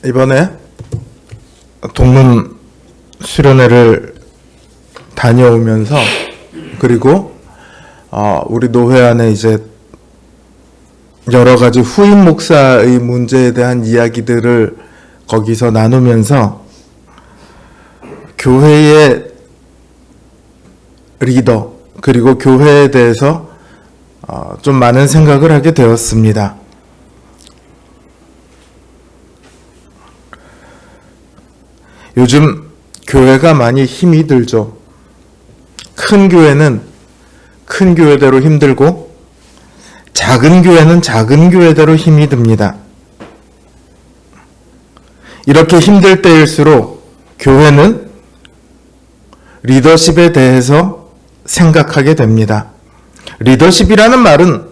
이번에 동문 수련회를 다녀오면서 그리고 우리 노회 안에 이제 여러 가지 후임 목사의 문제에 대한 이야기들을 거기서 나누면서 교회의 리더 그리고 교회에 대해서 좀 많은 생각을 하게 되었습니다. 요즘 교회가 많이 힘이 들죠. 큰 교회는 큰 교회대로 힘들고 작은 교회는 작은 교회대로 힘이 듭니다. 이렇게 힘들 때일수록 교회는 리더십에 대해서 생각하게 됩니다. 리더십이라는 말은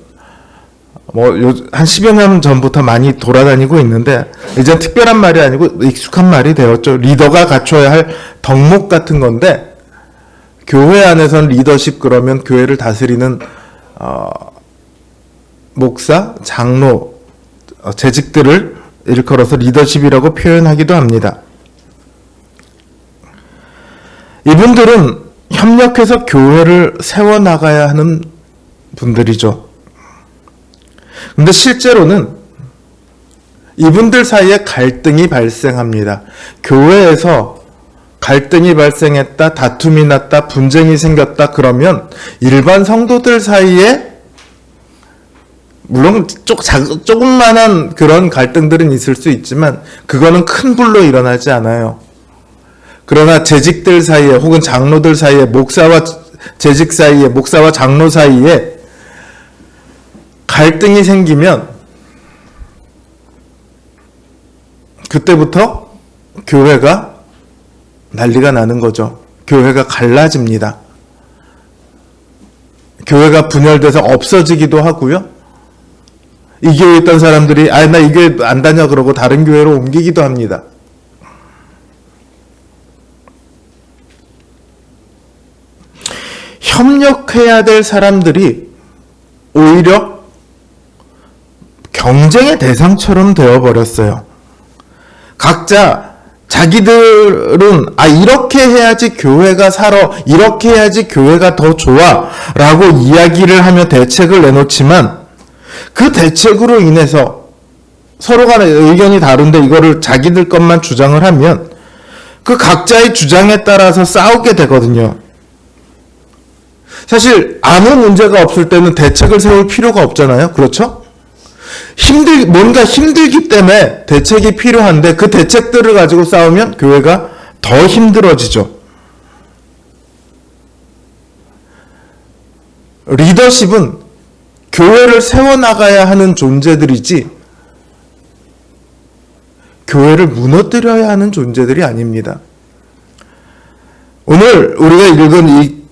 한 10여 년 전부터 많이 돌아다니고 있는데 이제 특별한 말이 아니고 익숙한 말이 되었죠. 리더가 갖춰야 할 덕목 같은 건데 교회 안에서는 리더십 그러면 교회를 다스리는 목사, 장로, 재직들을 일컬어서 리더십이라고 표현하기도 합니다. 이분들은 협력해서 교회를 세워나가야 하는 분들이죠. 근데 실제로는 이분들 사이에 갈등이 발생합니다. 교회에서 갈등이 발생했다, 다툼이 났다, 분쟁이 생겼다 그러면 일반 성도들 사이에 물론 조금만한 그런 갈등들은 있을 수 있지만 그거는 큰 불로 일어나지 않아요. 그러나 재직들 사이에 혹은 장로들 사이에 목사와 재직 사이에 목사와 장로 사이에 갈등이 생기면 그때부터 교회가 난리가 나는 거죠. 교회가 갈라집니다. 교회가 분열돼서 없어지기도 하고요. 이 교회에 있던 사람들이 나 이 교회 안 다녀 그러고 다른 교회로 옮기기도 합니다. 협력해야 될 사람들이 오히려 경쟁의 대상처럼 되어버렸어요. 각자 자기들은 이렇게 해야지 교회가 살아, 이렇게 해야지 교회가 더 좋아 라고 이야기를 하며 대책을 내놓지만 그 대책으로 인해서 서로 간의 의견이 다른데 이거를 자기들 것만 주장을 하면 그 각자의 주장에 따라서 싸우게 되거든요. 사실 아무 문제가 없을 때는 대책을 세울 필요가 없잖아요. 그렇죠? 뭔가 힘들기 때문에 대책이 필요한데 그 대책들을 가지고 싸우면 교회가 더 힘들어지죠. 리더십은 교회를 세워나가야 하는 존재들이지 교회를 무너뜨려야 하는 존재들이 아닙니다. 오늘 우리가 읽은 이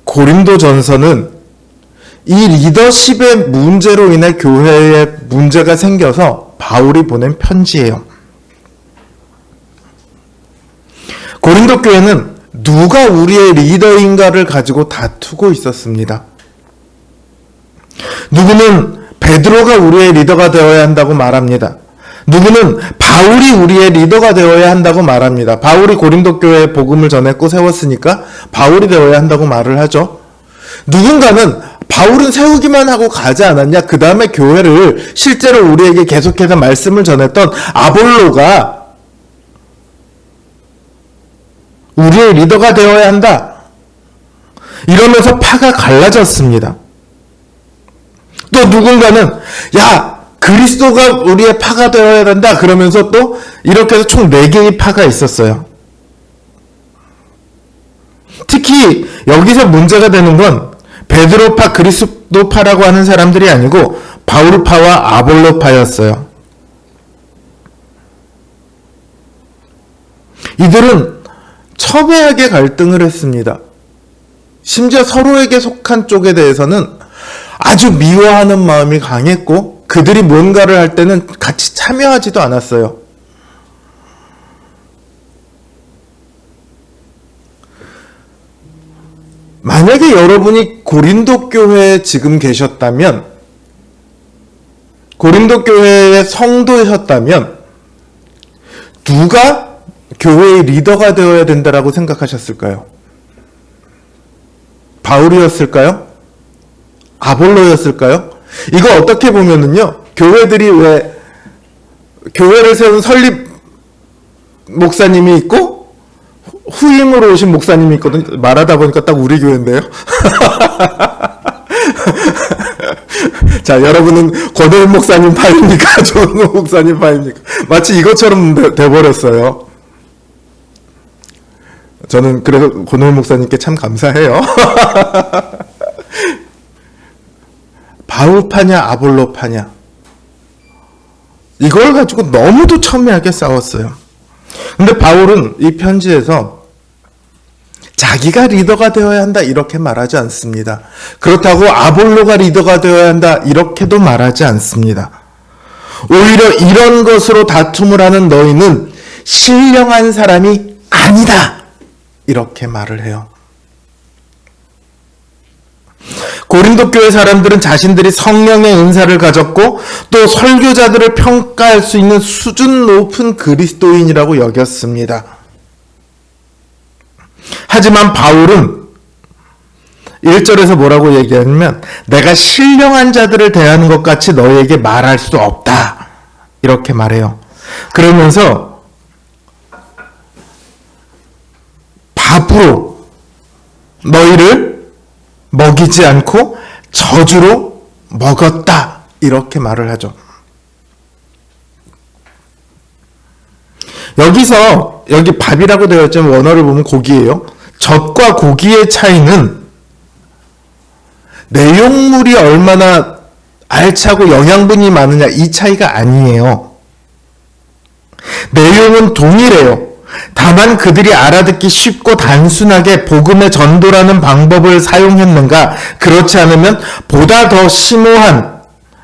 고린도전서는 이 리더십의 문제로 인해 교회에 문제가 생겨서 바울이 보낸 편지예요. 고린도 교회는 누가 우리의 리더인가를 가지고 다투고 있었습니다. 누구는 베드로가 우리의 리더가 되어야 한다고 말합니다. 누구는 바울이 우리의 리더가 되어야 한다고 말합니다. 바울이 고린도 교회에 복음을 전했고 세웠으니까 바울이 되어야 한다고 말을 하죠. 누군가는 바울은 세우기만 하고 가지 않았냐? 그 다음에 교회를 실제로 우리에게 계속해서 말씀을 전했던 아볼로가 우리의 리더가 되어야 한다. 이러면서 파가 갈라졌습니다. 또 누군가는 그리스도가 우리의 파가 되어야 된다. 그러면서 또 이렇게 해서 총 4개의 파가 있었어요. 특히 여기서 문제가 되는 건 베드로파, 그리스도파라고 하는 사람들이 아니고 바울파와 아볼로파였어요. 이들은 첨예하게 갈등을 했습니다. 심지어 서로에게 속한 쪽에 대해서는 아주 미워하는 마음이 강했고 그들이 뭔가를 할 때는 같이 참여하지도 않았어요. 만약에 여러분이 고린도 교회에 지금 계셨다면, 고린도 교회의 성도셨다면 누가 교회의 리더가 되어야 된다라고 생각하셨을까요? 바울이었을까요? 아볼로였을까요? 이거 어떻게 보면은요, 교회들이 왜 교회를 세운 설립 목사님이 있고 후임으로 오신 목사님이 있거든요. 말하다 보니까 딱 우리 교회인데요. 자, 여러분은 권호일 목사님 파입니까? 조은호 목사님 파입니까? 마치 이것처럼 돼버렸어요. 저는 그래서 권호일 목사님께 참 감사해요. 바울파냐 아볼로파냐, 이걸 가지고 너무도 첨예하게 싸웠어요. 근데 바울은 이 편지에서 자기가 리더가 되어야 한다 이렇게 말하지 않습니다. 그렇다고 아볼로가 리더가 되어야 한다 이렇게도 말하지 않습니다. 오히려 이런 것으로 다툼을 하는 너희는 신령한 사람이 아니다 이렇게 말을 해요. 고린도 교회 사람들은 자신들이 성령의 은사를 가졌고 또 설교자들을 평가할 수 있는 수준 높은 그리스도인이라고 여겼습니다. 하지만 바울은 1절에서 뭐라고 얘기하냐면 내가 신령한 자들을 대하는 것 같이 너희에게 말할 수 없다 이렇게 말해요. 그러면서 밥으로 너희를 먹이지 않고 저주로 먹었다 이렇게 말을 하죠. 여기 밥이라고 되어 있지만 원어를 보면 고기예요. 젖과 고기의 차이는 내용물이 얼마나 알차고 영양분이 많으냐 이 차이가 아니에요. 내용은 동일해요. 다만 그들이 알아듣기 쉽고 단순하게 복음의 전도라는 방법을 사용했는가, 그렇지 않으면 보다 더 심오한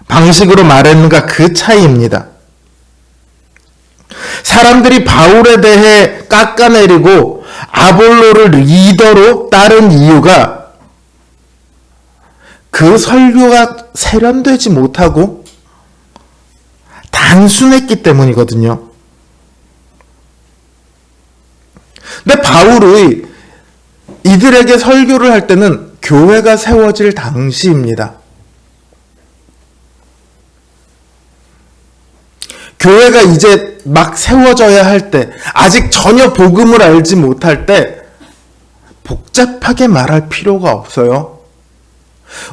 방식으로 말했는가 그 차이입니다. 사람들이 바울에 대해 깎아내리고 아볼로를 리더로 따른 이유가 그 설교가 세련되지 못하고 단순했기 때문이거든요. 근데 바울이 이들에게 설교를 할 때는 교회가 세워질 당시입니다. 교회가 이제 막 세워져야 할 때, 아직 전혀 복음을 알지 못할 때 복잡하게 말할 필요가 없어요.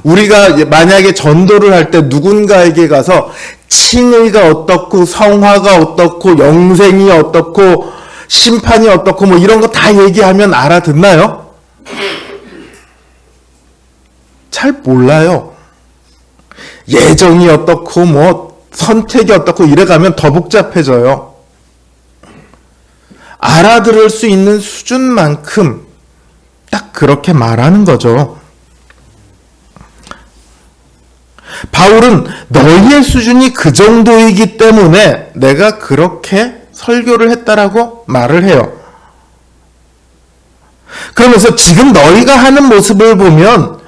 우리가 만약에 전도를 할 때 누군가에게 가서 칭의가 어떻고 성화가 어떻고 영생이 어떻고 심판이 어떻고 뭐 이런 거 다 얘기하면 알아듣나요? 잘 몰라요. 예정이 어떻고 뭐 선택이 어떻고 이래가면 더 복잡해져요. 알아들을 수 있는 수준만큼 딱 그렇게 말하는 거죠. 바울은 너희의 수준이 그 정도이기 때문에 내가 그렇게 설교를 했다라고 말을 해요. 그러면서 지금 너희가 하는 모습을 보면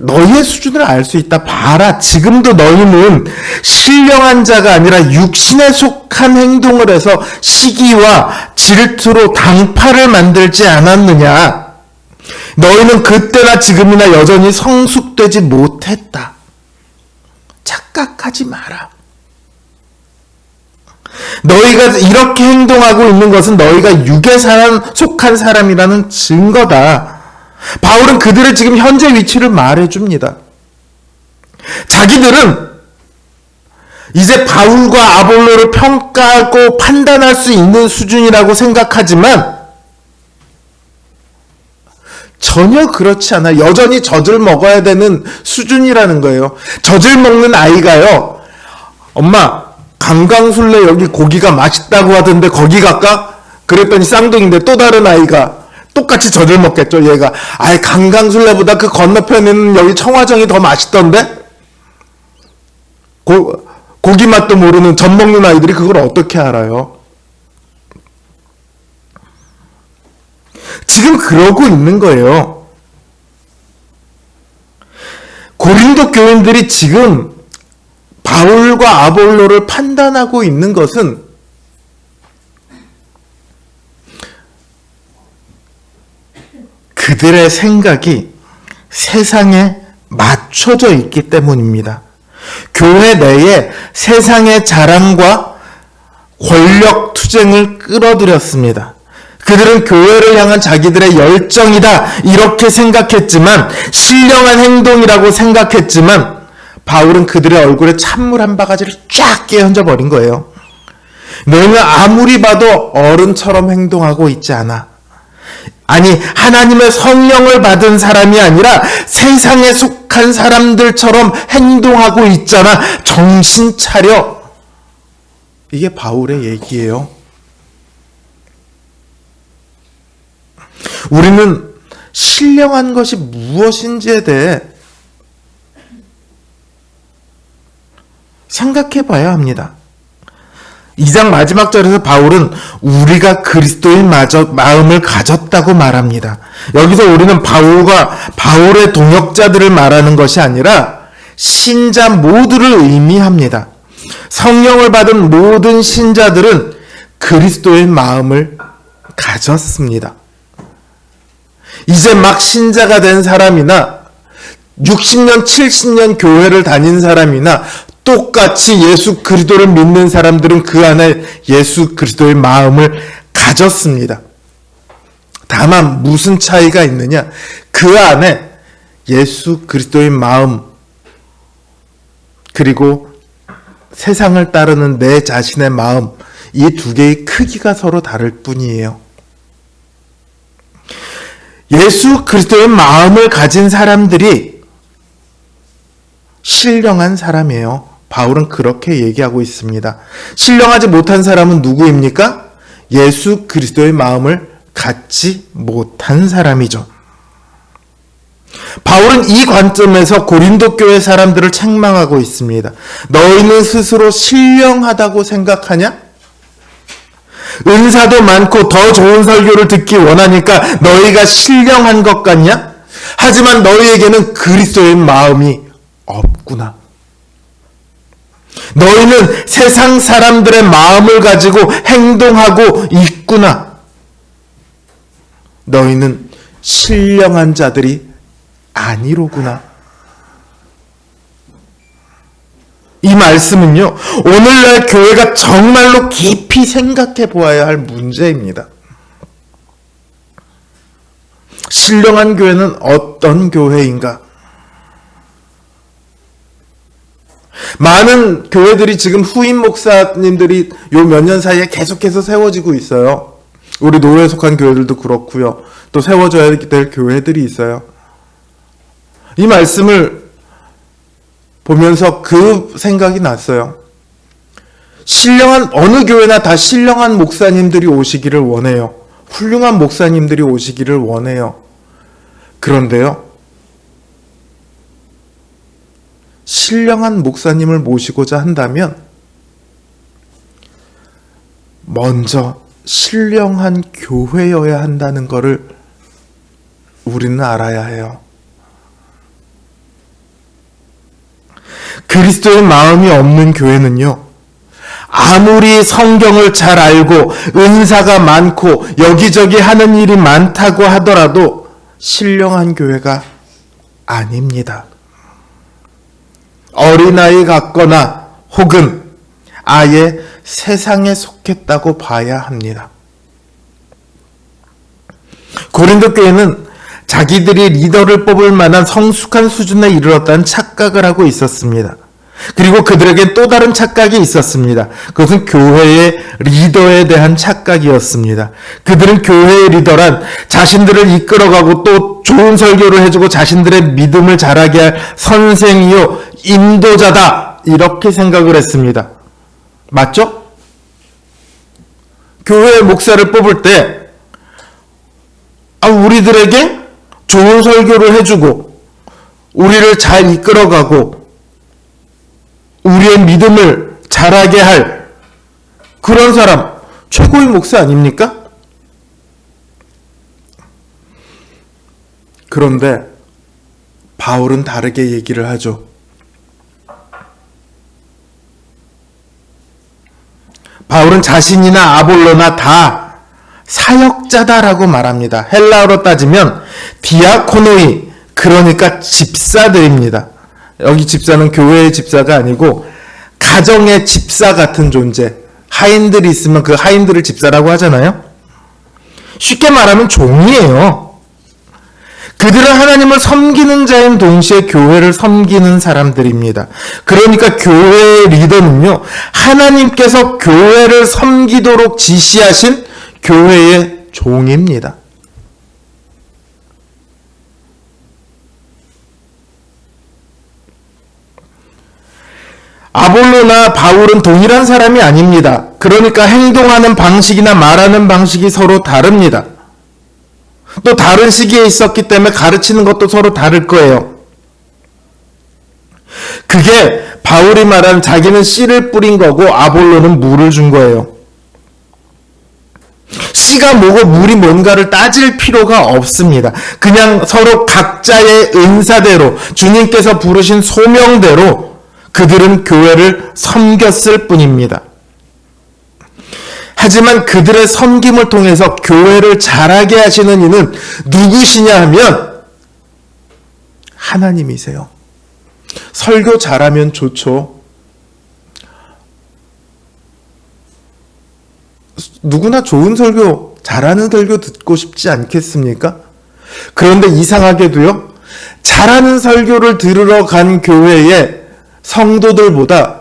너희의 수준을 알 수 있다. 봐라. 지금도 너희는 신령한 자가 아니라 육신에 속한 행동을 해서 시기와 질투로 당파를 만들지 않았느냐. 너희는 그때나 지금이나 여전히 성숙되지 못했다. 착각하지 마라. 너희가 이렇게 행동하고 있는 것은 너희가 육에 속한 사람이라는 증거다. 바울은 그들의 지금 현재 위치를 말해줍니다. 자기들은 이제 바울과 아볼로를 평가하고 판단할 수 있는 수준이라고 생각하지만 전혀 그렇지 않아. 여전히 젖을 먹어야 되는 수준이라는 거예요. 젖을 먹는 아이가요. 엄마, 강강술래 여기 고기가 맛있다고 하던데 거기 갈까? 그랬더니 쌍둥이인데 또 다른 아이가 똑같이 젖을 먹겠죠. 얘가 아예 강강술래보다 그 건너편에는 여기 청화정이 더 맛있던데? 고기 맛도 모르는 젖 먹는 아이들이 그걸 어떻게 알아요? 지금 그러고 있는 거예요. 고린도 교인들이 지금 바울과 아볼로를 판단하고 있는 것은 그들의 생각이 세상에 맞춰져 있기 때문입니다. 교회 내에 세상의 자랑과 권력 투쟁을 끌어들였습니다. 그들은 교회를 향한 자기들의 열정이다 이렇게 생각했지만, 신령한 행동이라고 생각했지만, 바울은 그들의 얼굴에 찬물 한 바가지를 쫙 끼얹어 버린 거예요. 너희는 아무리 봐도 어른처럼 행동하고 있지 않아. 아니, 하나님의 성령을 받은 사람이 아니라 세상에 속한 사람들처럼 행동하고 있잖아. 정신 차려. 이게 바울의 얘기예요. 우리는 신령한 것이 무엇인지에 대해 생각해 봐야 합니다. 2장 마지막 절에서 바울은 우리가 그리스도의 마음을 가졌다고 말합니다. 여기서 우리는 바울의 동역자들을 말하는 것이 아니라 신자 모두를 의미합니다. 성령을 받은 모든 신자들은 그리스도의 마음을 가졌습니다. 이제 막 신자가 된 사람이나 60년, 70년 교회를 다닌 사람이나 똑같이 예수 그리스도를 믿는 사람들은 그 안에 예수 그리스도의 마음을 가졌습니다. 다만 무슨 차이가 있느냐? 그 안에 예수 그리스도의 마음, 그리고 세상을 따르는 내 자신의 마음, 이 두 개의 크기가 서로 다를 뿐이에요. 예수 그리스도의 마음을 가진 사람들이 신령한 사람이에요. 바울은 그렇게 얘기하고 있습니다. 신령하지 못한 사람은 누구입니까? 예수 그리스도의 마음을 갖지 못한 사람이죠. 바울은 이 관점에서 고린도 교회 사람들을 책망하고 있습니다. 너희는 스스로 신령하다고 생각하냐? 은사도 많고 더 좋은 설교를 듣기 원하니까 너희가 신령한 것 같냐? 하지만 너희에게는 그리스도의 마음이 없구나. 너희는 세상 사람들의 마음을 가지고 행동하고 있구나. 너희는 신령한 자들이 아니로구나. 이 말씀은요, 오늘날 교회가 정말로 깊이 생각해 보아야 할 문제입니다. 신령한 교회는 어떤 교회인가? 많은 교회들이 지금 후임 목사님들이 요 몇 년 사이에 계속해서 세워지고 있어요. 우리 노회에 속한 교회들도 그렇고요. 또 세워져야 될 교회들이 있어요. 이 말씀을 보면서 그 생각이 났어요. 신령한, 어느 교회나 다 신령한 목사님들이 오시기를 원해요. 훌륭한 목사님들이 오시기를 원해요. 그런데요, 신령한 목사님을 모시고자 한다면 먼저 신령한 교회여야 한다는 것을 우리는 알아야 해요. 그리스도의 마음이 없는 교회는요, 아무리 성경을 잘 알고 은사가 많고 여기저기 하는 일이 많다고 하더라도 신령한 교회가 아닙니다. 어린아이 같거나 혹은 아예 세상에 속했다고 봐야 합니다. 고린도 교회는 자기들이 리더를 뽑을 만한 성숙한 수준에 이르렀다는 착각을 하고 있었습니다. 그리고 그들에게 또 다른 착각이 있었습니다. 그것은 교회의 리더에 대한 착각이었습니다. 그들은 교회의 리더란 자신들을 이끌어가고 또 좋은 설교를 해주고 자신들의 믿음을 자라게 할 선생이요 인도자다, 이렇게 생각을 했습니다. 맞죠? 교회의 목사를 뽑을 때 우리들에게 좋은 설교를 해주고 우리를 잘 이끌어가고 우리의 믿음을 자라게 할 그런 사람, 최고의 목사 아닙니까? 그런데 바울은 다르게 얘기를 하죠. 바울은 자신이나 아볼로나 다 사역자다라고 말합니다. 헬라어로 따지면 디아코노이, 그러니까 집사들입니다. 여기 집사는 교회의 집사가 아니고 가정의 집사 같은 존재. 하인들이 있으면 그 하인들을 집사라고 하잖아요. 쉽게 말하면 종이에요. 그들은 하나님을 섬기는 자인 동시에 교회를 섬기는 사람들입니다. 그러니까 교회의 리더는요, 하나님께서 교회를 섬기도록 지시하신 교회의 종입니다. 아볼로나 바울은 동일한 사람이 아닙니다. 그러니까 행동하는 방식이나 말하는 방식이 서로 다릅니다. 또 다른 시기에 있었기 때문에 가르치는 것도 서로 다를 거예요. 그게 바울이 말하는 자기는 씨를 뿌린 거고 아볼로는 물을 준 거예요. 씨가 뭐고 물이 뭔가를 따질 필요가 없습니다. 그냥 서로 각자의 은사대로, 주님께서 부르신 소명대로 그들은 교회를 섬겼을 뿐입니다. 하지만 그들의 섬김을 통해서 교회를 자라게 하시는 이는 누구시냐 하면 하나님이세요. 설교 잘하면 좋죠. 누구나 좋은 설교, 잘하는 설교 듣고 싶지 않겠습니까? 그런데 이상하게도요, 잘하는 설교를 들으러 간 교회의 성도들보다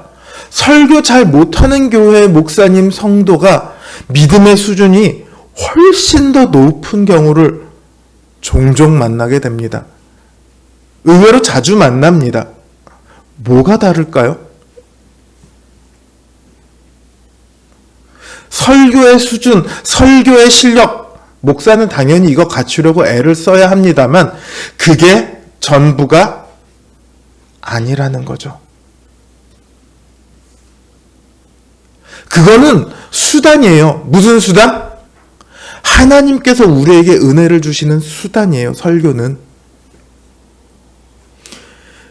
설교 잘 못하는 교회의 목사님, 성도가 믿음의 수준이 훨씬 더 높은 경우를 종종 만나게 됩니다. 의외로 자주 만납니다. 뭐가 다를까요? 설교의 수준, 설교의 실력, 목사는 당연히 이거 갖추려고 애를 써야 합니다만 그게 전부가 아니라는 거죠. 그거는 수단이에요. 무슨 수단? 하나님께서 우리에게 은혜를 주시는 수단이에요. 설교는.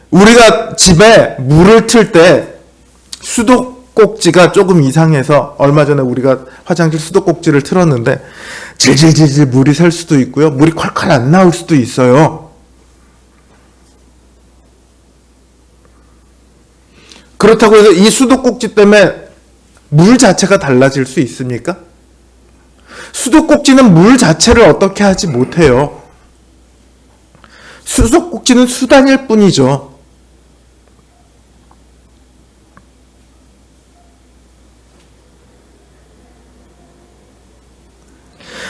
우리가 집에 물을 틀 때 수도꼭지가 조금 이상해서 얼마 전에 우리가 화장실 수도꼭지를 틀었는데 질질질질 물이 셀 수도 있고요. 물이 콸콸 안 나올 수도 있어요. 그렇다고 해서 이 수도꼭지 때문에 물 자체가 달라질 수 있습니까? 수도꼭지는 물 자체를 어떻게 하지 못해요. 수도꼭지는 수단일 뿐이죠.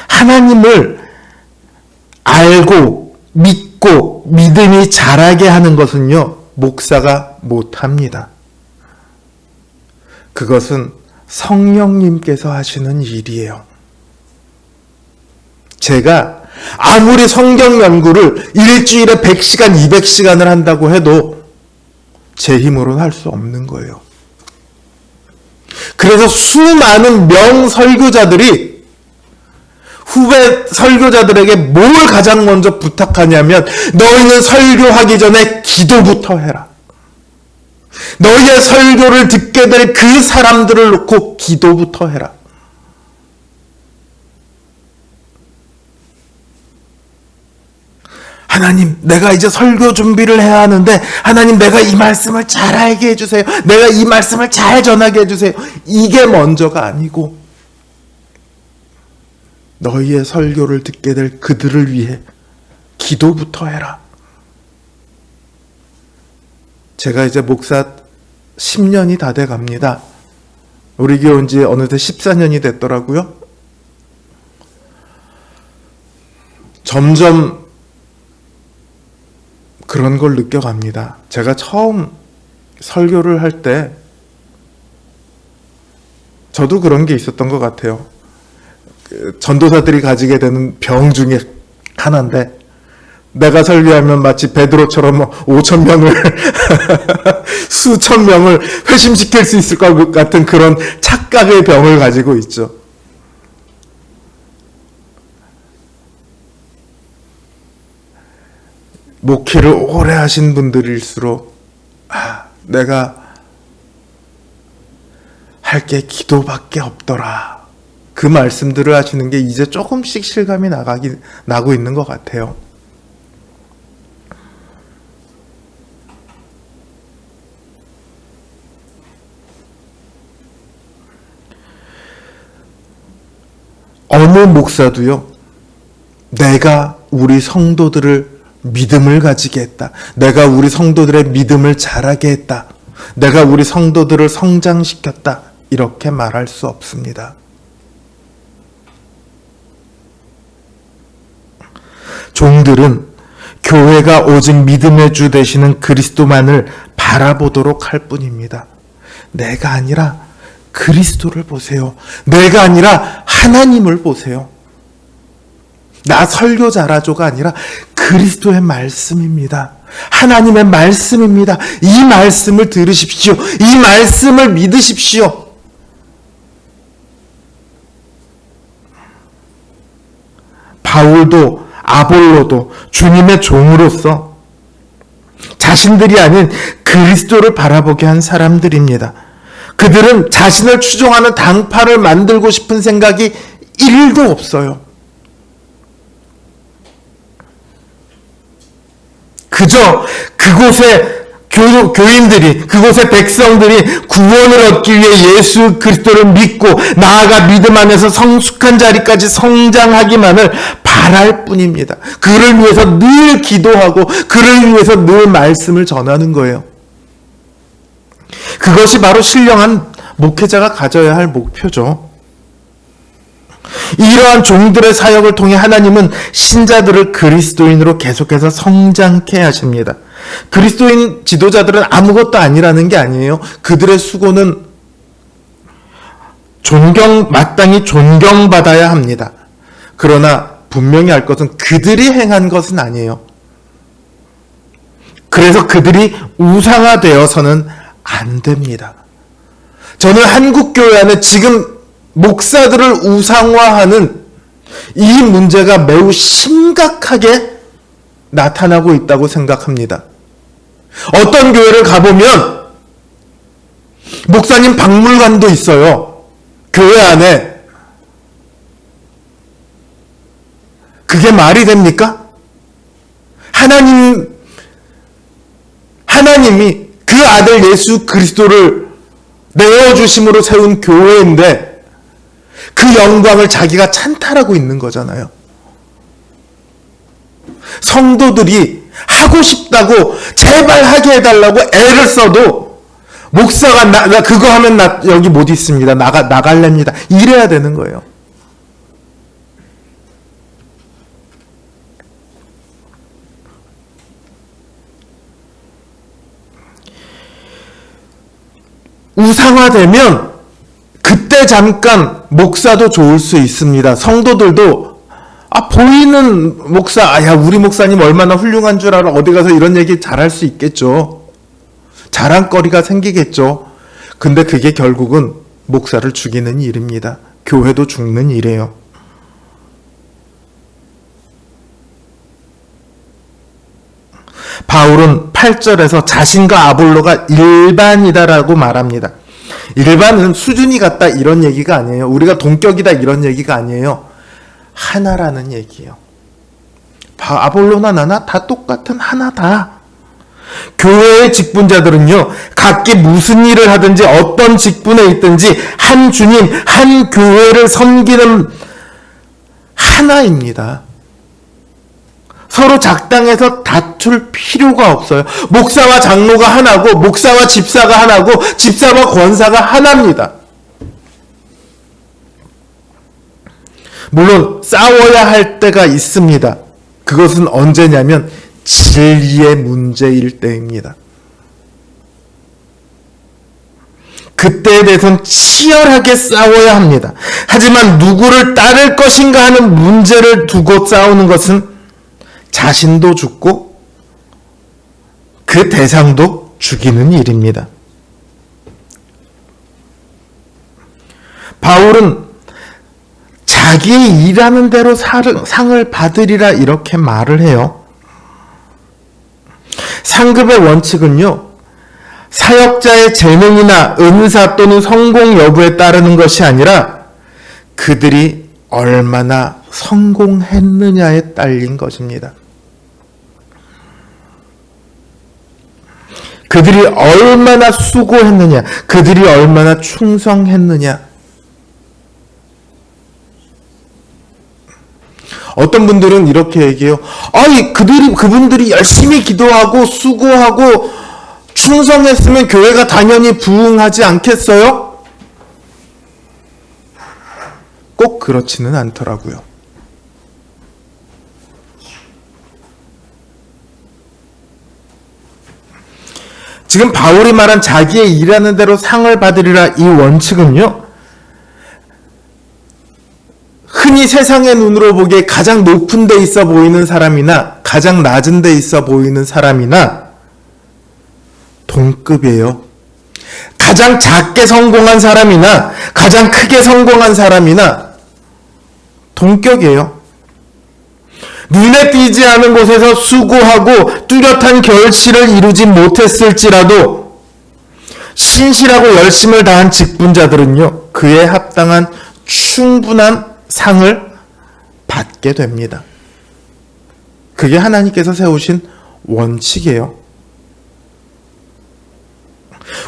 하나님을 알고 믿고 믿음이 자라게 하는 것은요, 목사가 못합니다. 그것은 성령님께서 하시는 일이에요. 제가 아무리 성경 연구를 일주일에 100시간, 200시간을 한다고 해도 제 힘으로는 할 수 없는 거예요. 그래서 수많은 명설교자들이 후배 설교자들에게 뭘 가장 먼저 부탁하냐면 너희는 설교하기 전에 기도부터 해라. 너희의 설교를 듣게 될 그 사람들을 놓고 기도부터 해라. 하나님, 내가 이제 설교 준비를 해야 하는데 하나님, 내가 이 말씀을 잘 알게 해주세요. 내가 이 말씀을 잘 전하게 해주세요. 이게 먼저가 아니고 너희의 설교를 듣게 될 그들을 위해 기도부터 해라. 제가 이제 목사 10년이 다 돼 갑니다. 우리 교회 온 지 어느새 14년이 됐더라고요. 점점 그런 걸 느껴갑니다. 제가 처음 설교를 할 때 저도 그런 게 있었던 것 같아요. 전도사들이 가지게 되는 병 중에 하나인데 내가 설교하면 마치 베드로처럼 5,000명을 수천 명을 회심시킬 수 있을 것 같은 그런 착각의 병을 가지고 있죠. 목회를 오래 하신 분들일수록 내가 할 게 기도밖에 없더라. 그 말씀들을 하시는 게 이제 조금씩 실감이 나고 있는 것 같아요. 어느 목사도요, 내가 우리 성도들을 믿음을 가지게 했다. 내가 우리 성도들의 믿음을 자라게 했다. 내가 우리 성도들을 성장시켰다. 이렇게 말할 수 없습니다. 종들은 교회가 오직 믿음의 주 되시는 그리스도만을 바라보도록 할 뿐입니다. 내가 아니라 그리스도를 보세요. 내가 아니라 하나님을 보세요. 나 설교자라조가 아니라 그리스도의 말씀입니다. 하나님의 말씀입니다. 이 말씀을 들으십시오. 이 말씀을 믿으십시오. 바울도 아볼로도 주님의 종으로서 자신들이 아닌 그리스도를 바라보게 한 사람들입니다. 그들은 자신을 추종하는 당파를 만들고 싶은 생각이 1도 없어요. 그저 그곳에 교인들이, 그곳의 백성들이 구원을 얻기 위해 예수 그리스도를 믿고 나아가 믿음 안에서 성숙한 자리까지 성장하기만을 바랄 뿐입니다. 그를 위해서 늘 기도하고 그를 위해서 늘 말씀을 전하는 거예요. 그것이 바로 신령한 목회자가 가져야 할 목표죠. 이러한 종들의 사역을 통해 하나님은 신자들을 그리스도인으로 계속해서 성장케 하십니다. 그리스도인 지도자들은 아무것도 아니라는 게 아니에요. 그들의 수고는 마땅히 존경받아야 합니다. 그러나 분명히 알 것은 그들이 행한 것은 아니에요. 그래서 그들이 우상화되어서는 안 됩니다. 저는 한국교회 안에 지금 목사들을 우상화하는 이 문제가 매우 심각하게 나타나고 있다고 생각합니다. 어떤 교회를 가보면 목사님 박물관도 있어요. 교회 안에. 그게 말이 됩니까? 하나님이 그 아들 예수 그리스도를 내어주심으로 세운 교회인데 그 영광을 자기가 찬탈하고 있는 거잖아요. 성도들이 하고 싶다고 제발 하게 해달라고 애를 써도 목사가 나 그거 하면 나 여기 못 있습니다. 나갈랍니다. 이래야 되는 거예요. 우상화되면 그때 잠깐 목사도 좋을 수 있습니다. 성도들도 보이는 목사, 우리 목사님 얼마나 훌륭한 줄 알아. 어디 가서 이런 얘기 잘할 수 있겠죠. 자랑거리가 생기겠죠. 근데 그게 결국은 목사를 죽이는 일입니다. 교회도 죽는 일이에요. 바울은 8절에서 자신과 아볼로가 일반이다라고 말합니다. 일반은 수준이 같다 이런 얘기가 아니에요. 우리가 동격이다 이런 얘기가 아니에요. 하나라는 얘기예요. 아볼로나 나나 다 똑같은 하나다. 교회의 직분자들은요, 각기 무슨 일을 하든지 어떤 직분에 있든지 한 주님, 한 교회를 섬기는 하나입니다. 서로 작당해서 다툴 필요가 없어요. 목사와 장로가 하나고 목사와 집사가 하나고 집사와 권사가 하나입니다. 물론 싸워야 할 때가 있습니다. 그것은 언제냐면 진리의 문제일 때입니다. 그때에 대해서는 치열하게 싸워야 합니다. 하지만 누구를 따를 것인가 하는 문제를 두고 싸우는 것은 자신도 죽고 그 대상도 죽이는 일입니다. 바울은 자기의 일하는 대로 상을 받으리라 이렇게 말을 해요. 상급의 원칙은요, 사역자의 재능이나 은사 또는 성공 여부에 따르는 것이 아니라 그들이 얼마나 성공했느냐에 딸린 것입니다. 그들이 얼마나 수고했느냐, 그들이 얼마나 충성했느냐. 어떤 분들은 이렇게 얘기해요. 아니, 그분들이 열심히 기도하고 수고하고 충성했으면 교회가 당연히 부흥하지 않겠어요? 꼭 그렇지는 않더라고요. 지금 바울이 말한 자기의 일하는 대로 상을 받으리라 이 원칙은요, 흔히 세상의 눈으로 보기에 가장 높은 데 있어 보이는 사람이나 가장 낮은 데 있어 보이는 사람이나 동급이에요. 가장 작게 성공한 사람이나 가장 크게 성공한 사람이나 동격이에요. 눈에 띄지 않은 곳에서 수고하고 뚜렷한 결실을 이루지 못했을지라도 신실하고 열심을 다한 직분자들은요, 그에 합당한 충분한 상을 받게 됩니다. 그게 하나님께서 세우신 원칙이에요.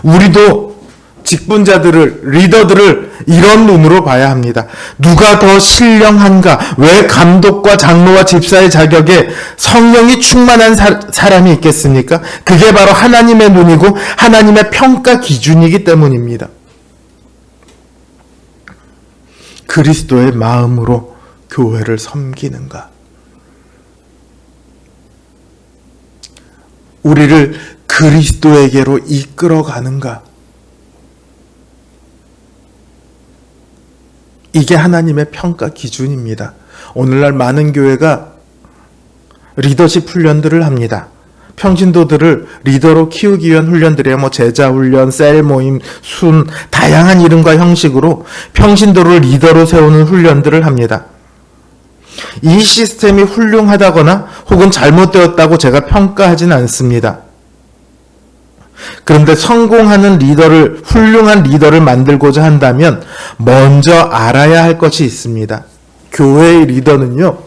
우리도 직분자들을, 리더들을 이런 눈으로 봐야 합니다. 누가 더 신령한가? 왜 감독과 장로와 집사의 자격에 성령이 충만한 사람이 있겠습니까? 그게 바로 하나님의 눈이고 하나님의 평가 기준이기 때문입니다. 그리스도의 마음으로 교회를 섬기는가? 우리를 그리스도에게로 이끌어가는가? 이게 하나님의 평가 기준입니다. 오늘날 많은 교회가 리더십 훈련들을 합니다. 평신도들을 리더로 키우기 위한 훈련들이에요. 제자 훈련, 셀 모임, 순, 다양한 이름과 형식으로 평신도를 리더로 세우는 훈련들을 합니다. 이 시스템이 훌륭하다거나 혹은 잘못되었다고 제가 평가하진 않습니다. 그런데 성공하는 리더를, 훌륭한 리더를 만들고자 한다면 먼저 알아야 할 것이 있습니다. 교회의 리더는요,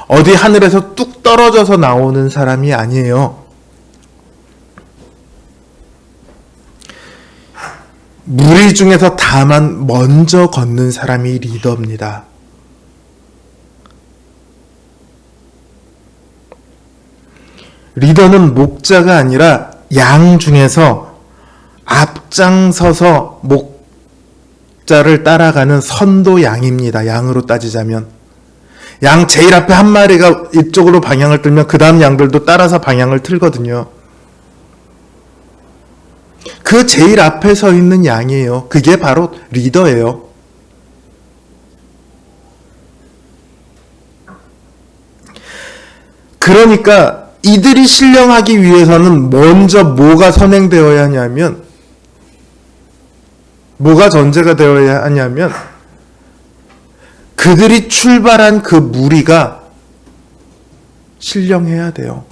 어디 하늘에서 뚝 떨어져서 나오는 사람이 아니에요. 무리 중에서 다만 먼저 걷는 사람이 리더입니다. 리더는 목자가 아니라 양 중에서 앞장서서 목자를 따라가는 선도 양입니다. 양으로 따지자면. 양 제일 앞에 한 마리가 이쪽으로 방향을 틀면 그 다음 양들도 따라서 방향을 틀거든요. 그 제일 앞에 서 있는 양이에요. 그게 바로 리더예요. 그러니까 이들이 신령하기 위해서는 먼저 뭐가 선행되어야 하냐면, 뭐가 전제가 되어야 하냐면, 그들이 출발한 그 무리가 신령해야 돼요.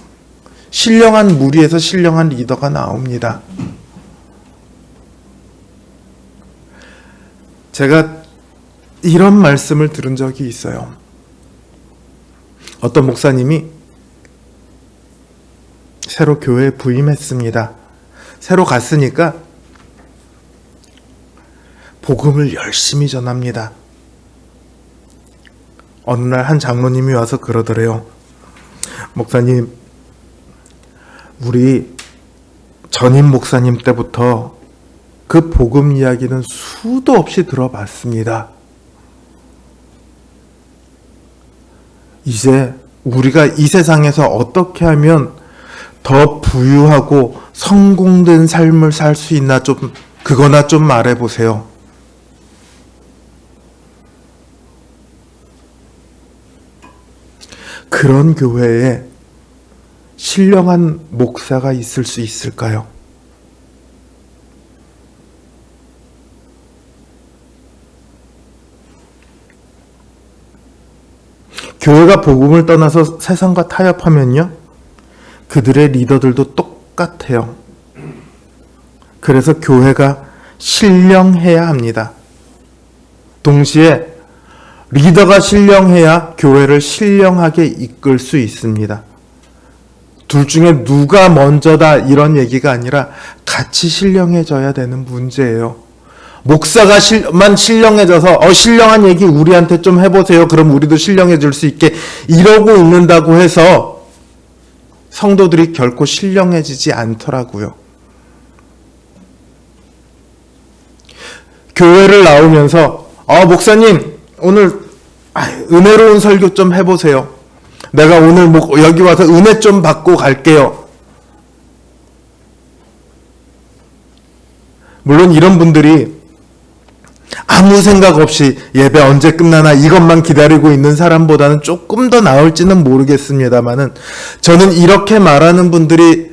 신령한 무리에서 신령한 리더가 나옵니다. 제가 이런 말씀을 들은 적이 있어요. 어떤 목사님이 새로 교회에 부임했습니다. 새로 갔으니까 복음을 열심히 전합니다. 어느 날 한 장로님이 와서 그러더래요. 목사님, 우리 전임 목사님 때부터 그 복음 이야기는 수도 없이 들어봤습니다. 이제 우리가 이 세상에서 어떻게 하면 더 부유하고 성공된 삶을 살 수 있나, 그거나 좀 말해보세요. 그런 교회에 신령한 목사가 있을 수 있을까요? 교회가 복음을 떠나서 세상과 타협하면요, 그들의 리더들도 똑같아요. 그래서 교회가 신령해야 합니다. 동시에 리더가 신령해야 교회를 신령하게 이끌 수 있습니다. 둘 중에 누가 먼저다 이런 얘기가 아니라 같이 신령해져야 되는 문제예요. 목사가 만 신령해져서 신령한 얘기 우리한테 좀 해보세요. 그럼 우리도 신령해질 수 있게 이러고 있는다고 해서 성도들이 결코 신령해지지 않더라고요. 교회를 나오면서 목사님 오늘 은혜로운 설교 좀 해보세요. 내가 오늘 여기 와서 은혜 좀 받고 갈게요. 물론 이런 분들이 아무 생각 없이 예배 언제 끝나나 이것만 기다리고 있는 사람보다는 조금 더 나을지는 모르겠습니다만은 저는 이렇게 말하는 분들이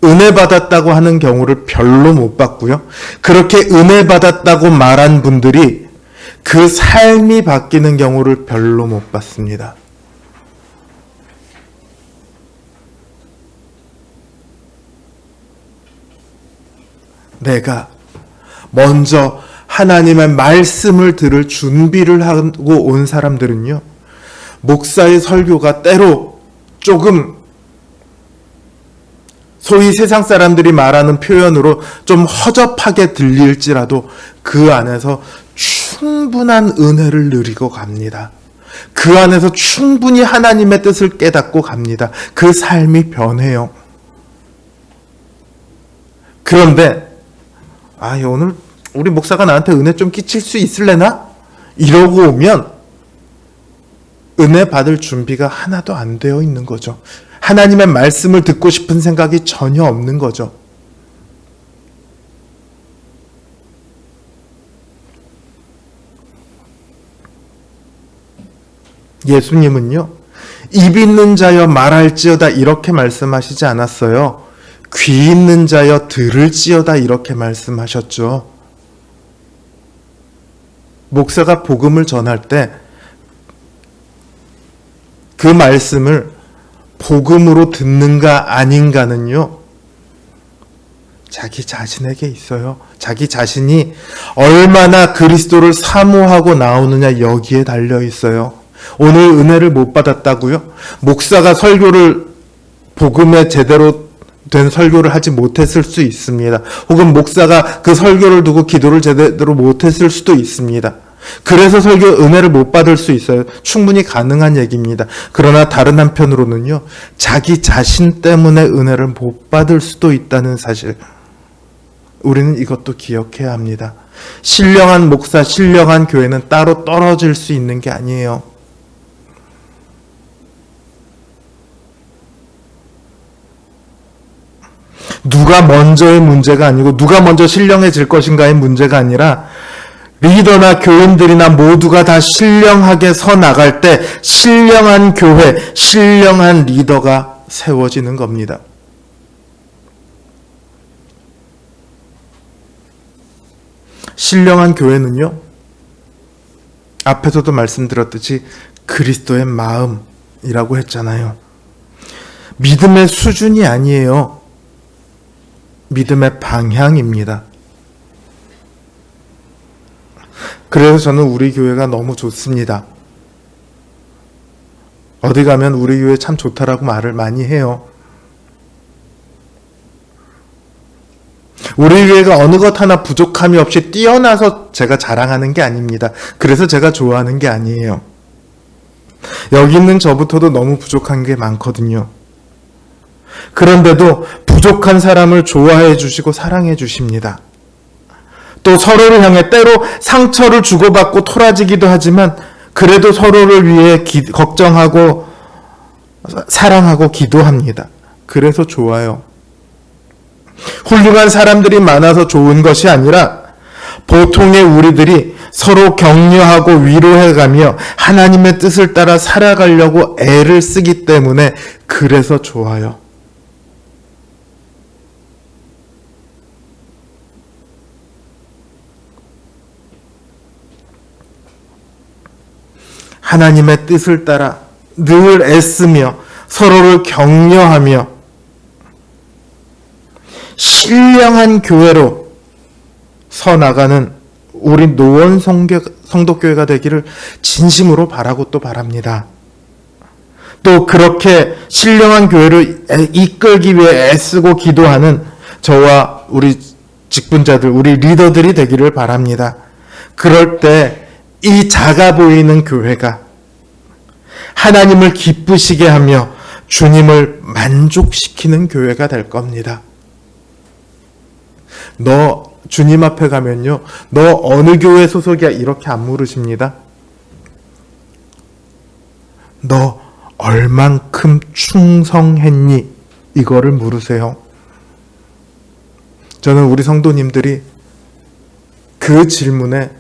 은혜 받았다고 하는 경우를 별로 못 봤고요. 그렇게 은혜 받았다고 말한 분들이 그 삶이 바뀌는 경우를 별로 못 봤습니다. 내가 먼저 하나님의 말씀을 들을 준비를 하고 온 사람들은요, 목사의 설교가 때로 조금 소위 세상 사람들이 말하는 표현으로 좀 허접하게 들릴지라도 그 안에서 충분한 은혜를 누리고 갑니다. 그 안에서 충분히 하나님의 뜻을 깨닫고 갑니다. 그 삶이 변해요. 그런데 오늘 우리 목사가 나한테 은혜 좀 끼칠 수 있을래나? 이러고 오면 은혜 받을 준비가 하나도 안 되어 있는 거죠. 하나님의 말씀을 듣고 싶은 생각이 전혀 없는 거죠. 예수님은요, 입 있는 자여 말할지어다 이렇게 말씀하시지 않았어요. 귀 있는 자여 들을지어다 이렇게 말씀하셨죠. 목사가 복음을 전할 때 그 말씀을 복음으로 듣는가 아닌가는요, 자기 자신에게 있어요. 자기 자신이 얼마나 그리스도를 사모하고 나오느냐 여기에 달려 있어요. 오늘 은혜를 못 받았다고요? 목사가 설교를 복음에 제대로 된 설교를 하지 못했을 수 있습니다. 혹은 목사가 그 설교를 두고 기도를 제대로 못했을 수도 있습니다. 그래서 은혜를 못 받을 수 있어요. 충분히 가능한 얘기입니다. 그러나 다른 한편으로는요, 자기 자신 때문에 은혜를 못 받을 수도 있다는 사실, 우리는 이것도 기억해야 합니다. 신령한 목사, 신령한 교회는 따로 떨어질 수 있는 게 아니에요. 누가 먼저의 문제가 아니고 누가 먼저 신령해질 것인가의 문제가 아니라 리더나 교인들이나 모두가 다 신령하게 서 나갈 때 신령한 교회, 신령한 리더가 세워지는 겁니다. 신령한 교회는요, 앞에서도 말씀드렸듯이 그리스도의 마음이라고 했잖아요. 믿음의 수준이 아니에요. 믿음의 방향입니다. 그래서 저는 우리 교회가 너무 좋습니다. 어디 가면 우리 교회 참 좋다라고 말을 많이 해요. 우리 교회가 어느 것 하나 부족함이 없이 뛰어나서 제가 자랑하는 게 아닙니다. 그래서 제가 좋아하는 게 아니에요. 여기 있는 저부터도 너무 부족한 게 많거든요. 그런데도 부족한 사람을 좋아해 주시고 사랑해 주십니다. 또 서로를 향해 때로 상처를 주고받고 토라지기도 하지만 그래도 서로를 위해 걱정하고 사랑하고 기도합니다. 그래서 좋아요. 훌륭한 사람들이 많아서 좋은 것이 아니라 보통의 우리들이 서로 격려하고 위로해가며 하나님의 뜻을 따라 살아가려고 애를 쓰기 때문에 그래서 좋아요. 하나님의 뜻을 따라 늘 애쓰며 서로를 격려하며 신령한 교회로 서 나가는 우리 노원 성도교회가 되기를 진심으로 바라고 또 바랍니다. 또 그렇게 신령한 교회를 이끌기 위해 애쓰고 기도하는 저와 우리 직분자들, 우리 리더들이 되기를 바랍니다. 그럴 때 이 작아 보이는 교회가 하나님을 기쁘시게 하며 주님을 만족시키는 교회가 될 겁니다. 너 주님 앞에 가면요, 너 어느 교회 소속이야? 이렇게 안 물으십니다. 너 얼만큼 충성했니? 이거를 물으세요. 저는 우리 성도님들이 그 질문에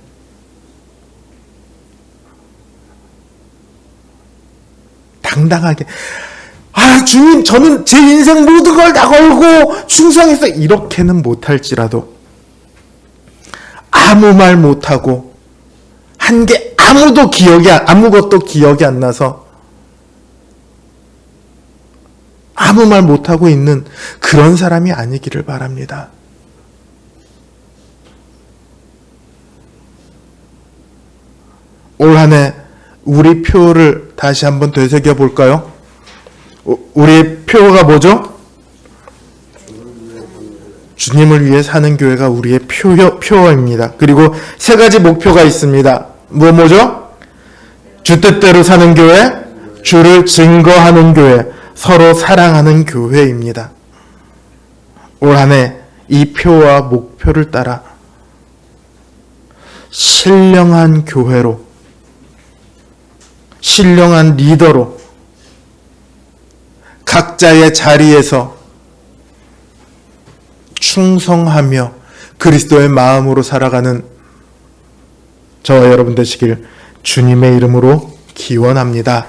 당당하게, 주님, 저는 제 인생 모든 걸 다 걸고 충성해서, 이렇게는 못할지라도 아무 말 못하고 한 게 아무것도 기억이 안 나서 아무 말 못하고 있는 그런 사람이 아니기를 바랍니다. 올 한 해 우리 표를 다시 한번 되새겨 볼까요? 우리 표가 뭐죠? 주님을 위해 사는 교회가 우리의 표어입니다. 그리고 세 가지 목표가 있습니다. 뭐죠? 주 뜻대로 사는 교회, 주를 증거하는 교회, 서로 사랑하는 교회입니다. 올 한 해 이 표와 목표를 따라 신령한 교회로, 신령한 리더로 각자의 자리에서 충성하며 그리스도의 마음으로 살아가는 저와 여러분 되시길 주님의 이름으로 기원합니다.